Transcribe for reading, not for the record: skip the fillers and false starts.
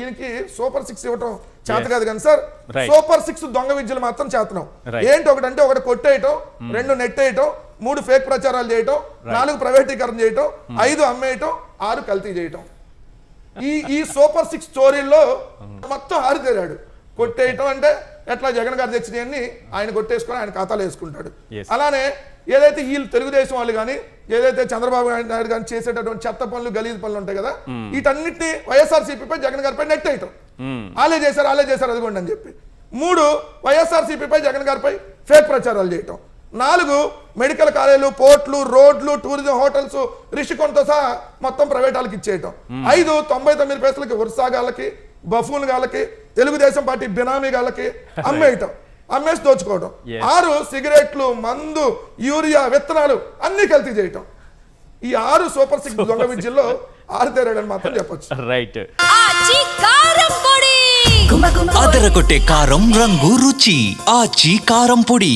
దీనికి సూపర్ 6 ఇవ్వటం చేత కాదు కానీ సార్, Right. సూపర్ 6 దొంగ విద్యలు మాత్రం చేతనం. Right. ఏంటి ఒకటంటే ఒకటి కొట్టేయటం, 2 నెట్టేయటం, 3 ఫేక్ ప్రచారాలు చేయటం, 4 ప్రైవేటీకరణ చేయటం, 5 అమ్మేయటం, 6 కల్తీ చేయటం. ఈ సూపర్ 6 స్టోరీల్లో మొత్తం ఆరితేరాడు. కొట్టేయటం అంటే ఎట్లా జగన్ గారు తెచ్చినవన్నీ ఆయన కొట్టేసుకొని ఆయన ఖాతాలో వేసుకుంటాడు. Yes. అలానే ఏదైతే వీళ్ళు తెలుగుదేశం వాళ్ళు కానీ ఏదైతే చంద్రబాబు నాయుడు కానీ చేసేటటువంటి చెత్త పనులు గలీజ్ పనులు ఉంటాయి కదా, వీటన్నిటిని వైఎస్ఆర్సీపీపై జగన్ గారిపై నెట్టేయటం. వాళ్ళే చేశారు అదిగోండి అని చెప్పి. 3 వైఎస్ఆర్సీపీపై జగన్ గారిపై ఫేక్ ప్రచారాలు చేయటం. 4 మెడికల్ కాలేజీలు, పోర్ట్లు, రోడ్లు, టూరిజం హోటల్స్, రిషికొండతో సహా మొత్తం ప్రైవేట్ వాళ్ళకి ఇచ్చేయటం. 5 99 పైసలకి వరుసగాళ్ళకి, బఫూన్ గాళ్ళకి, తెలుగుదేశం పార్టీ బినామీ గాళ్ళకి అమ్మేయటం, అమ్మేసి దోచుకోవడం. 6 సిగరెట్లు, మందు, యూరియా, విత్తనాలు అన్ని కల్తీ చేయటం. ఈ 6 సూపర్ 6 దొంగ విద్యల్లో ఆరితేరాడని మాత్రం చెప్పొచ్చు. రైట్. అదరగొట్టే కారం రంగు రుచి ఆచి కారం పొడి.